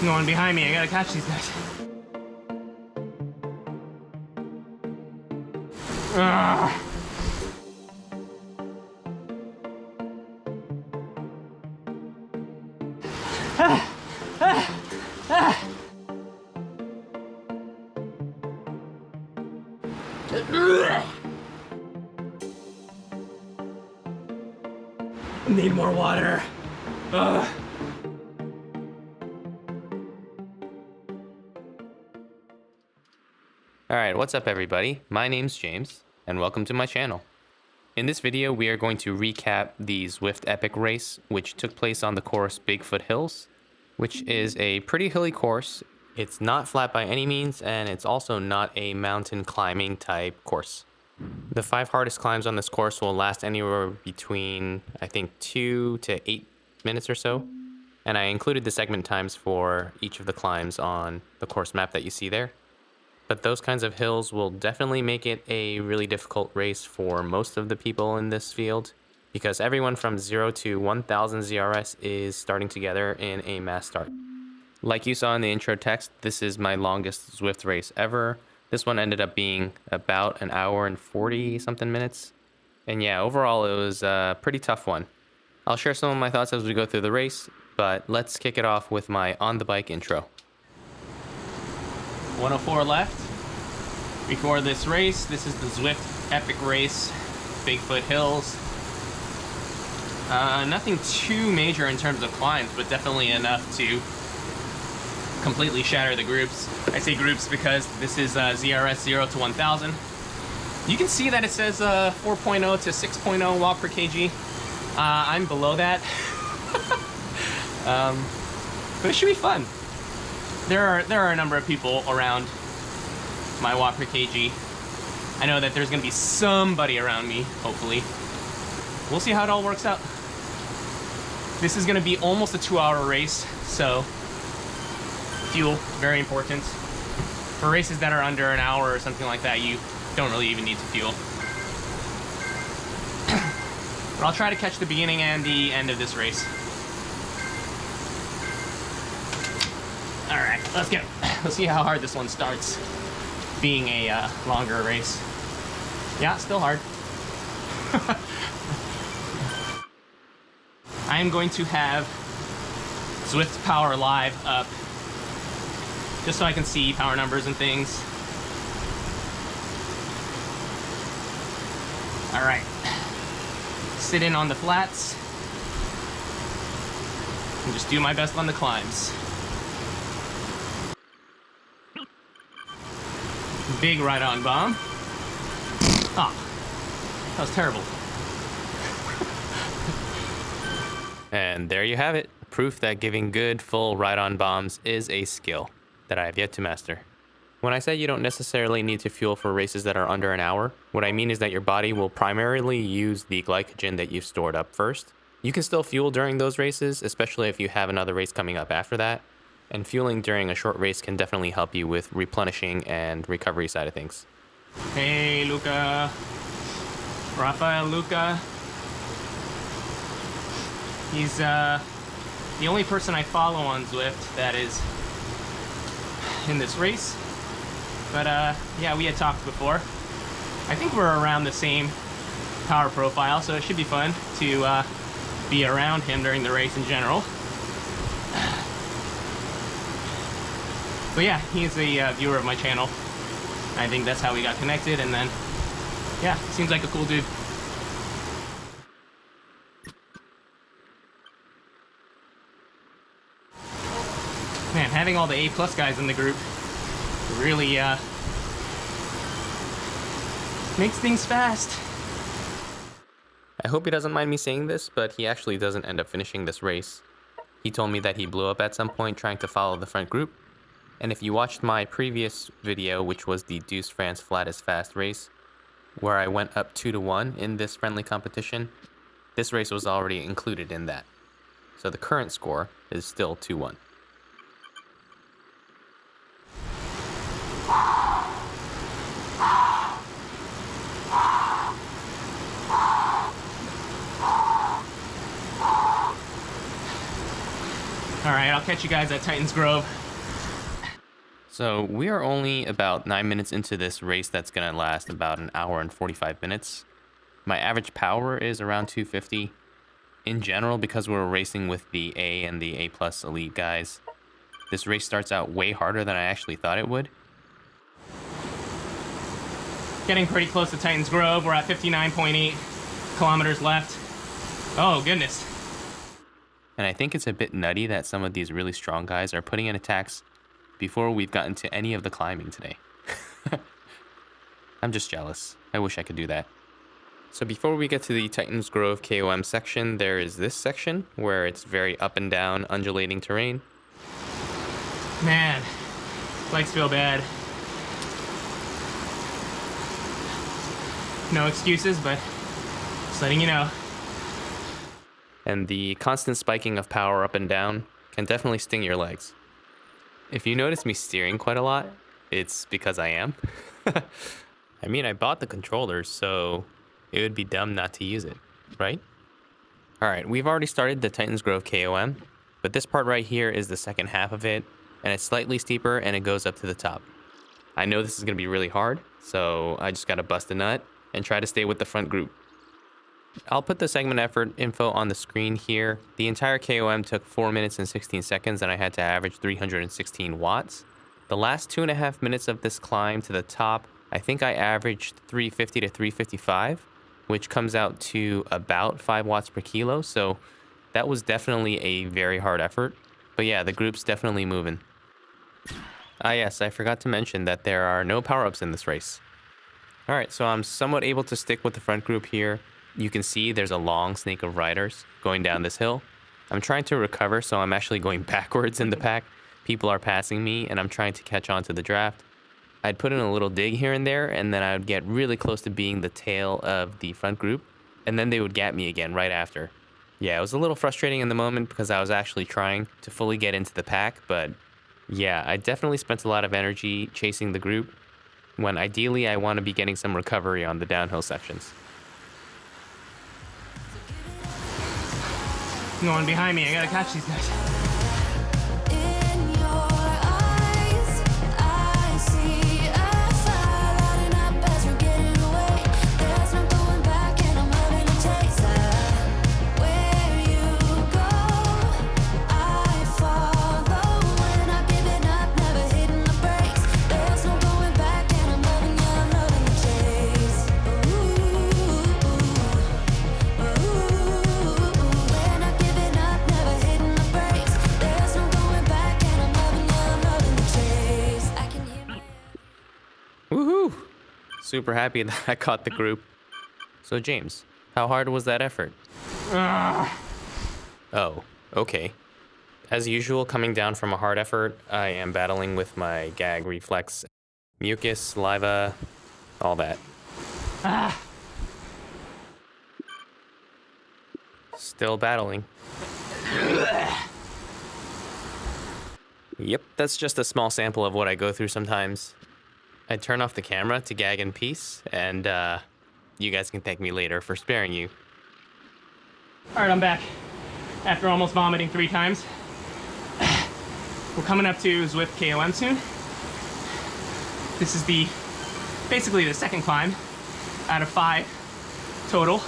No one behind me, I gotta catch these guys. Ugh. Need more water. Ugh. Alright, what's up everybody? My name's James, and welcome to my channel. In this video, we are going to recap the Zwift Epic Race, which took place on the course Bigfoot Hills, which is a pretty hilly course. It's not flat by any means, and it's also not a mountain climbing type course. The 5 hardest climbs on this course will last anywhere between, I think, 2 to 8 minutes or so. And I included the segment times for each of the climbs on the course map that you see there. But those kinds of hills will definitely make it a really difficult race for most of the people in this field, because everyone from 0 to 1000 ZRS is starting together in a mass start. Like you saw in the intro text, this is my longest Zwift race ever. This one ended up being about an hour and 40 something minutes. And yeah, overall it was a pretty tough one. I'll share some of my thoughts as we go through the race, but let's kick it off with my on the bike intro. 104 left. Before this race, this is the Zwift Epic Race, Bigfoot Hills. Nothing too major in terms of climbs, but definitely enough to completely shatter the groups. I say groups because this is ZRS 0 to 1000. You can see that it says 4.0 to 6.0 watt per kg. I'm below that. But it should be fun. There are a number of people around my watt per kg. I know that there's gonna be somebody around me, hopefully. We'll see how it all works out. This is gonna be almost a 2-hour race, so fuel, very important. For races that are under an hour or something like that, you don't really even need to fuel. But I'll try to catch the beginning and the end of this race. All right, let's go. Let's see how hard this one starts, being a longer race. Yeah, still hard. I am going to have Zwift Power Live up, just so I can see power numbers and things. All right, sit in on the flats and just do my best on the climbs. Big ride-on bomb. Ah, that was terrible. And there you have it, proof that giving good full ride-on bombs is a skill that I have yet to master. When I say you don't necessarily need to fuel for races that are under an hour, what I mean is that your body will primarily use the glycogen that you've stored up first. You can still fuel during those races, especially if you have another race coming up after that. And fueling during a short race can definitely help you with replenishing and recovery side of things. Hey, Luca. R.Luca. He's the only person I follow on Zwift that is in this race. But yeah, we had talked before. I think we're around the same power profile, so it should be fun to be around him during the race in general. But yeah, he's a viewer of my channel. I think that's how we got connected, and then, yeah, seems like a cool dude. Man, having all the A+ guys in the group really makes things fast. I hope he doesn't mind me saying this, but he actually doesn't end up finishing this race. He told me that he blew up at some point trying to follow the front group. And if you watched my previous video, which was the Deuce France Flat is Fast race, where I went up 2 to 1 in this friendly competition, this race was already included in that. So the current score is still 2-1. All right, I'll catch you guys at Titan's Grove. So we are only about 9 minutes into this race that's gonna last about an hour and 45 minutes. My average power is around 250. In general, because we're racing with the A and the A plus elite guys, this race starts out way harder than I actually thought it would. Getting pretty close to Titan's Grove. We're at 59.8 kilometers left. Oh, goodness. And I think it's a bit nutty that some of these really strong guys are putting in attacks before we've gotten to any of the climbing today. I'm just jealous. I wish I could do that. So before we get to the Titan's Grove KOM section, there is this section where it's very up and down, undulating terrain. Man, legs feel bad. No excuses, but just letting you know. And the constant spiking of power up and down can definitely sting your legs. If you notice me steering quite a lot, it's because I am. I mean, I bought the controllers, so it would be dumb not to use it, right? All right, we've already started the Titan's Grove KOM, but this part right here is the second half of it, and it's slightly steeper and it goes up to the top. I know this is gonna be really hard, so I just gotta bust a nut and try to stay with the front group. I'll put the segment effort info on the screen here. The entire KOM took 4 minutes and 16 seconds and I had to average 316 watts. The last 2.5 minutes of this climb to the top, I think I averaged 350 to 355, which comes out to about 5 watts per kilo. So that was definitely a very hard effort. But yeah, the group's definitely moving. Ah yes, I forgot to mention that there are no power-ups in this race. All right, so I'm somewhat able to stick with the front group here. You can see there's a long snake of riders going down this hill. I'm trying to recover, so I'm actually going backwards in the pack. People are passing me, and I'm trying to catch on to the draft. I'd put in a little dig here and there, and then I would get really close to being the tail of the front group, and then they would gap me again right after. Yeah, it was a little frustrating in the moment because I was actually trying to fully get into the pack, but yeah, I definitely spent a lot of energy chasing the group, when ideally I want to be getting some recovery on the downhill sections. No one behind me. I gotta catch these guys. Super happy that I caught the group. So James, how hard was that effort? Oh, okay. As usual, coming down from a hard effort, I am battling with my gag reflex, mucus, saliva, all that. Still battling. Yep, that's just a small sample of what I go through sometimes. I turn off the camera to gag in peace, and you guys can thank me later for sparing you. All right, I'm back. After almost vomiting 3 times. We're coming up to Zwift KOM soon. This is basically the second climb out of 5 total.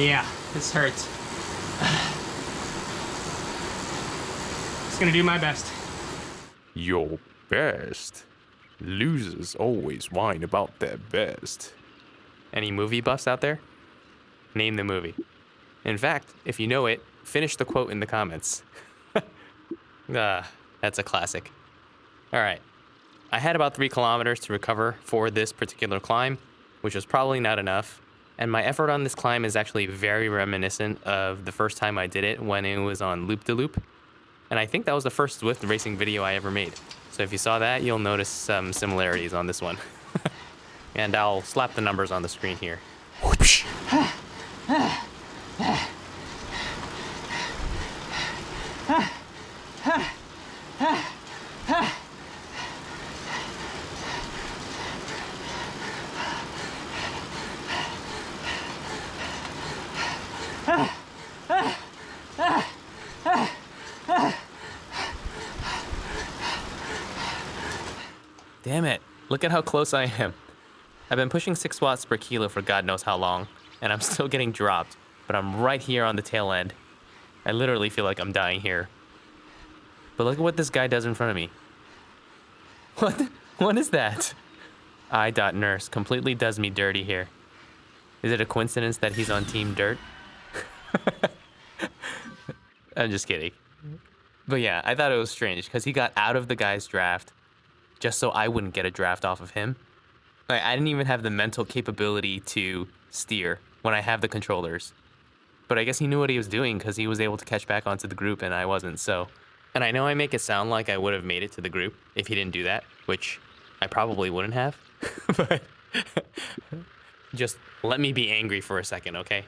Yeah, this hurts. Just gonna do my best. Your best? Losers always whine about their best. Any movie buffs out there? Name the movie. In fact, if you know it, finish the quote in the comments. That's a classic. All right. I had about 3 kilometers to recover for this particular climb, which was probably not enough. And my effort on this climb is actually very reminiscent of the first time I did it when it was on loop-de-loop. And I think that was the first Zwift racing video I ever made. So if you saw that, you'll notice some similarities on this one. And I'll slap the numbers on the screen here. Whoosh. Look at how close I am. I've been pushing 6 watts per kilo for God knows how long, and I'm still getting dropped, but I'm right here on the tail end. I literally feel like I'm dying here. But look at what this guy does in front of me. What is that? I.Nurse completely does me dirty here. Is it a coincidence that he's on Team Dirt? I'm just kidding. But yeah, I thought it was strange because he got out of the guy's draft just so I wouldn't get a draft off of him. Like, I didn't even have the mental capability to steer when I have the controllers. But I guess he knew what he was doing because he was able to catch back onto the group and I wasn't, so. And I know I make it sound like I would have made it to the group if he didn't do that, which I probably wouldn't have. But just let me be angry for a second, okay?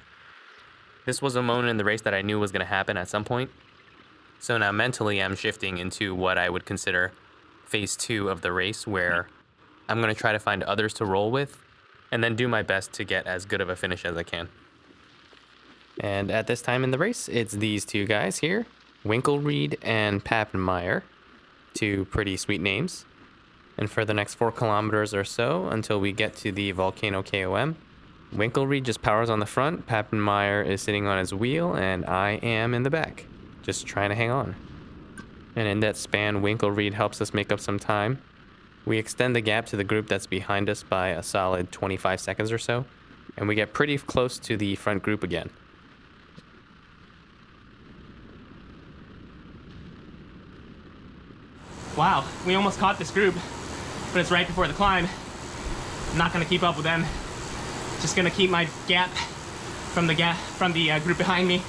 This was a moment in the race that I knew was going to happen at some point. So now mentally I'm shifting into what I would consider phase 2 of the race, where I'm going to try to find others to roll with and then do my best to get as good of a finish as I can. And at this time in the race, it's these two guys here, Winklereed and Papenmaier, 2 pretty sweet names. And for the next 4 kilometers or so, until we get to the Volcano KOM, Winklereed just powers on the front, Papenmaier is sitting on his wheel, and I am in the back, just trying to hang on. And in that span, Winklereed helps us make up some time. We extend the gap to the group that's behind us by a solid 25 seconds or so, and we get pretty close to the front group again. Wow, we almost caught this group, but it's right before the climb. I'm not gonna keep up with them. Just gonna keep my gap from the group behind me.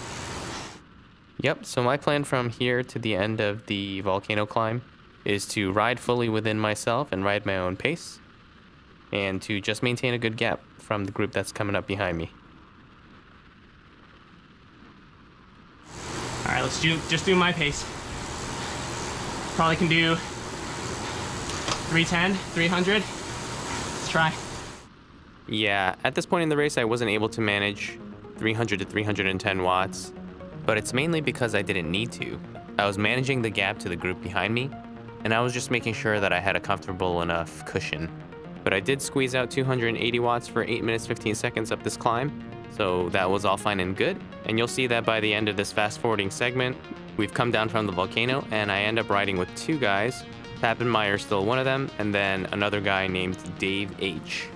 Yep, so my plan from here to the end of the volcano climb is to ride fully within myself and ride my own pace, and to just maintain a good gap from the group that's coming up behind me. All right, let's just do my pace. Probably can do 310, 300. Let's try. Yeah, at this point in the race, I wasn't able to manage 300 to 310 watts, but it's mainly because I didn't need to. I was managing the gap to the group behind me, and I was just making sure that I had a comfortable enough cushion. But I did squeeze out 280 watts for 8 minutes 15 seconds up this climb, so that was all fine and good. And you'll see that by the end of this fast-forwarding segment, we've come down from the volcano, and I end up riding with 2 guys. Papenmaier is still one of them, and then another guy named Dave H.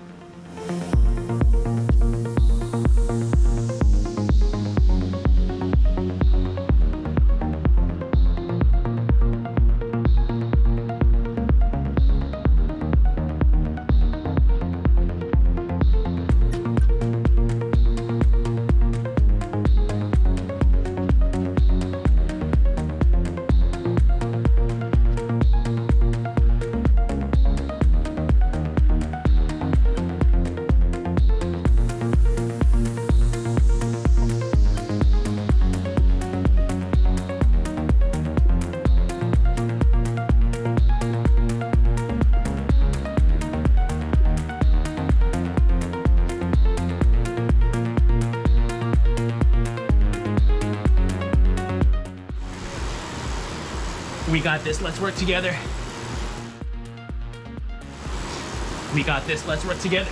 We got this, let's work together. We got this, let's work together.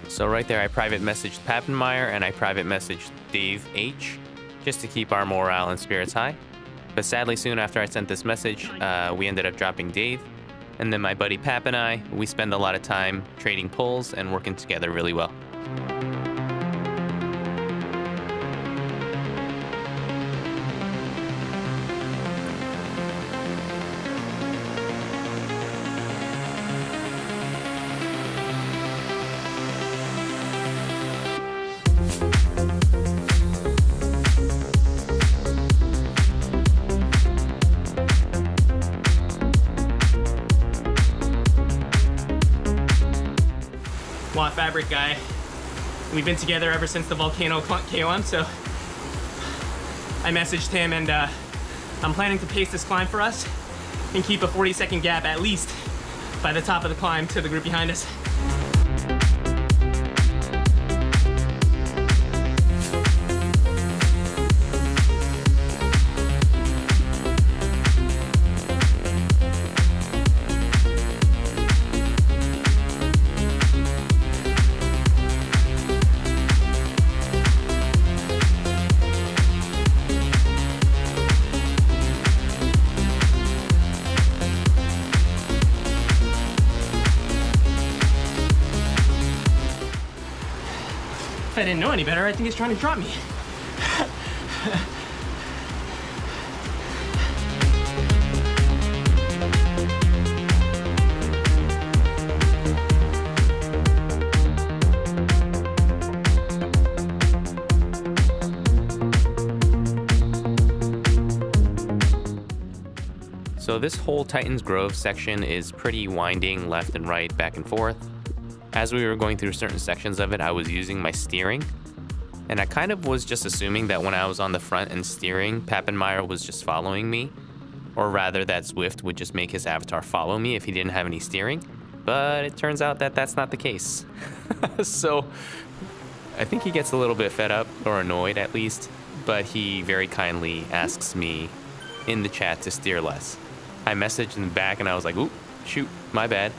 So right there, I private messaged Papenmaier and I private messaged Dave H. just to keep our morale and spirits high. But sadly, soon after I sent this message, we ended up dropping Dave. And then my buddy Pap and I, we spend a lot of time trading pulls and working together really well. Watt Fabric guy. We've been together ever since the Volcano KOM, so I messaged him and I'm planning to pace this climb for us and keep a 40-second gap at least by the top of the climb to the group behind us. If I didn't know any better, I think he's trying to drop me. So this whole Titans Grove section is pretty winding left and right, back and forth. As we were going through certain sections of it, I was using my steering. And I kind of was just assuming that when I was on the front and steering, Papenmaier was just following me. Or rather that Zwift would just make his avatar follow me if he didn't have any steering. But it turns out that that's not the case. So I think he gets a little bit fed up, or annoyed at least. But he very kindly asks me in the chat to steer less. I messaged him back and I was like, oop, shoot, my bad.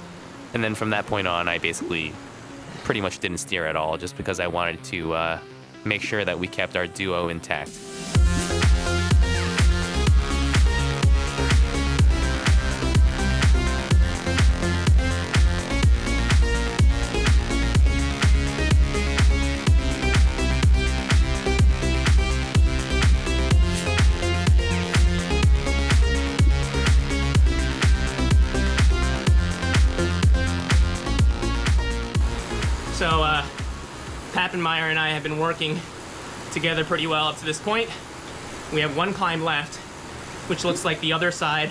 And then from that point on, I basically pretty much didn't steer at all, just because I wanted to make sure that we kept our duo intact. So, Papenmaier and I have been working together pretty well up to this point. We have one climb left, which looks like the other side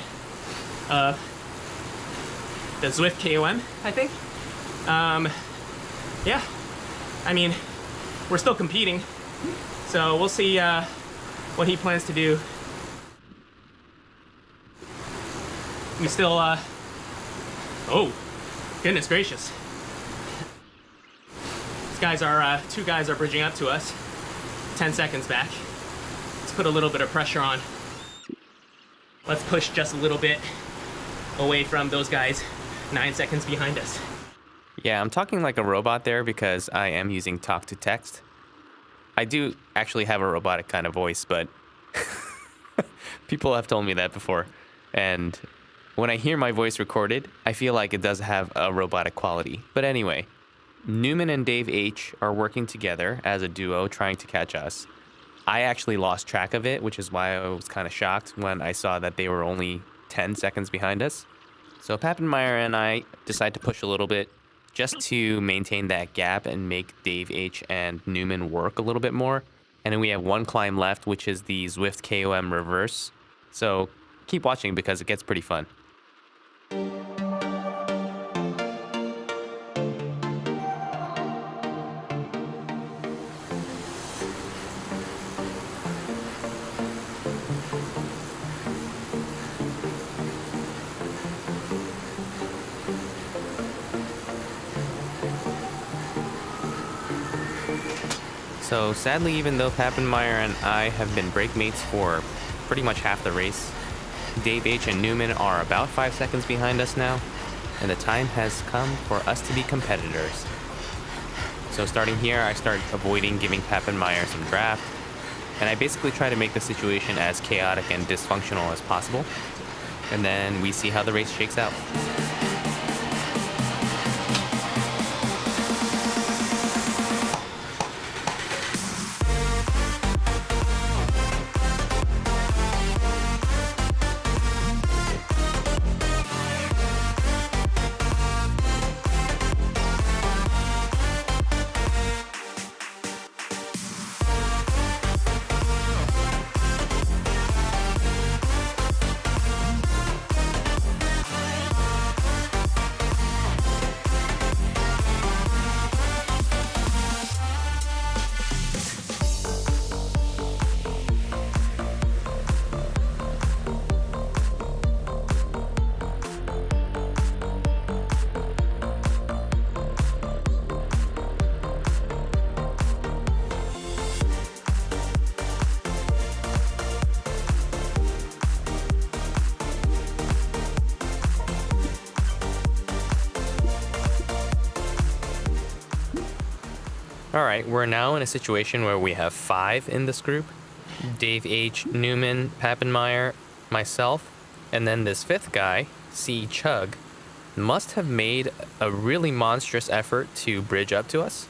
of the Zwift KOM, I think. Yeah, I mean, we're still competing, so we'll see what he plans to do. We still, oh, goodness gracious. Two guys are bridging up to us 10 seconds back. Let's put a little bit of pressure on. Let's push just a little bit away from those guys 9 seconds behind us. Yeah, I'm talking like a robot there because I am using talk to text. I do actually have a robotic kind of voice, but people have told me that before. And when I hear my voice recorded, I feel like it does have a robotic quality. But anyway, Newman and Dave H are working together as a duo trying to catch us. I actually lost track of it, which is why I was kind of shocked when I saw that they were only 10 seconds behind us. So Papenmaier and I decided to push a little bit just to maintain that gap and make Dave H and Newman work a little bit more. And then we have one climb left, which is the Zwift KOM reverse. So keep watching because it gets pretty fun. So sadly, even though Papenmaier and I have been break mates for pretty much half the race, Dave H and Newman are about 5 seconds behind us now, and the time has come for us to be competitors. So starting here, I start avoiding giving Papenmaier some draft, and I basically try to make the situation as chaotic and dysfunctional as possible, and then we see how the race shakes out. Alright, we're now in a situation where we have 5 in this group. Dave H, Newman, Papenmaier, myself, and then this 5th guy, C Chug, must have made a really monstrous effort to bridge up to us.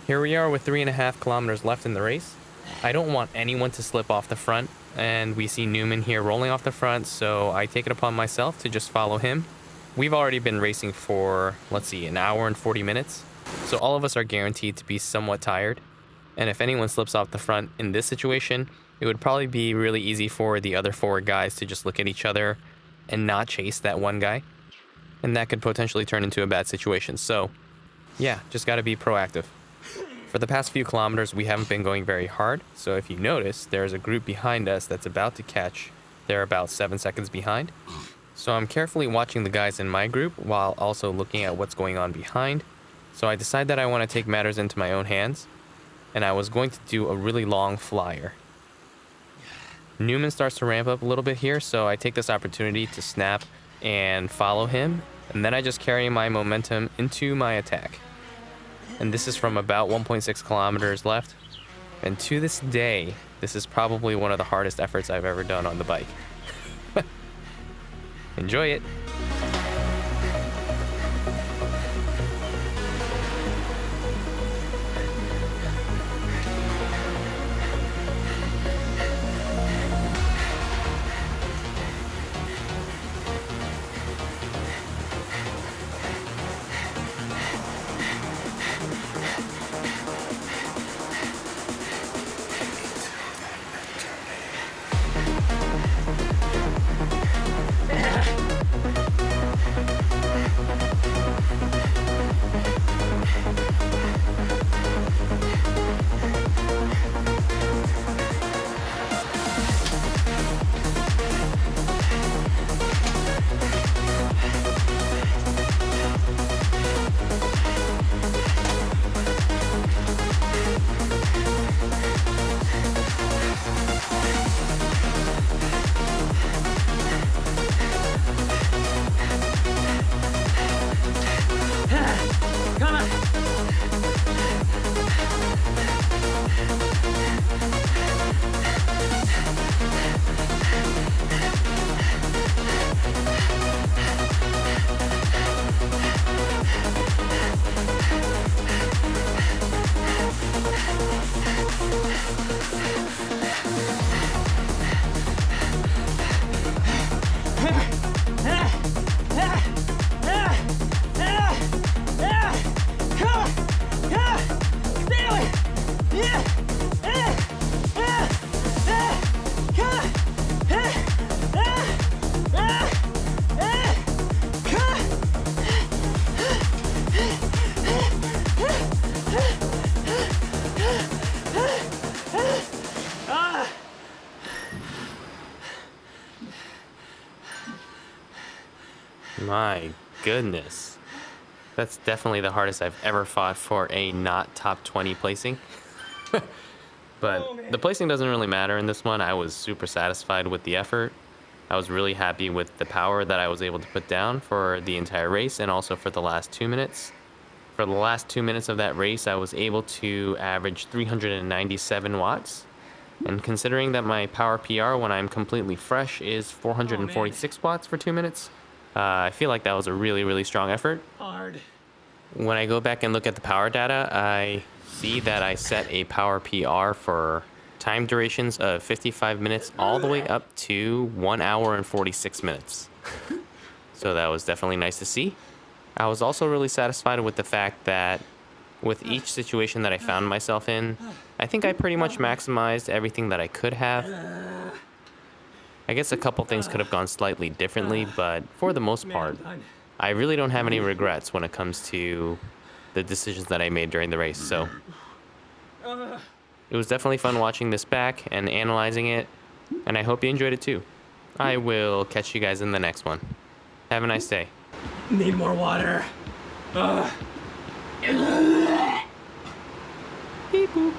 Here we are with 3.5 kilometers left in the race. I don't want anyone to slip off the front, and we see Newman here rolling off the front, so I take it upon myself to just follow him. We've already been racing for, let's see, an hour and 40 minutes, so all of us are guaranteed to be somewhat tired. And if anyone slips off the front in this situation, it would probably be really easy for the other 4 guys to just look at each other and not chase that one guy. And that could potentially turn into a bad situation. So yeah, just gotta be proactive. For the past few kilometers, we haven't been going very hard. So if you notice, there's a group behind us that's about to catch. They're about 7 seconds behind. So I'm carefully watching the guys in my group while also looking at what's going on behind. So I decide that I want to take matters into my own hands, and I was going to do a really long flyer. Newman starts to ramp up a little bit here, so I take this opportunity to snap and follow him, and then I just carry my momentum into my attack. And this is from about 1.6 kilometers left, and to this day, this is probably one of the hardest efforts I've ever done on the bike. Enjoy it! My goodness. That's definitely the hardest I've ever fought for a not top 20 placing. But the placing doesn't really matter in this one. I was super satisfied with the effort. I was really happy with the power that I was able to put down for the entire race and also for the last 2 minutes. For the last 2 minutes of that race, I was able to average 397 watts. And considering that my power PR when I'm completely fresh is 446 watts for 2 minutes, I feel like that was a really, really strong effort. Hard. When I go back and look at the power data, I see that I set a power PR for time durations of 55 minutes all the way up to 1 hour and 46 minutes. So that was definitely nice to see. I was also really satisfied with the fact that with each situation that I found myself in, I think I pretty much maximized everything that I could have. I guess a couple things could have gone slightly differently, but for the most part, I really don't have any regrets when it comes to the decisions that I made during the race. So it was definitely fun watching this back and analyzing it, and I hope you enjoyed it too. I will catch you guys in the next one. Have a nice day. Need more water. Beep boop.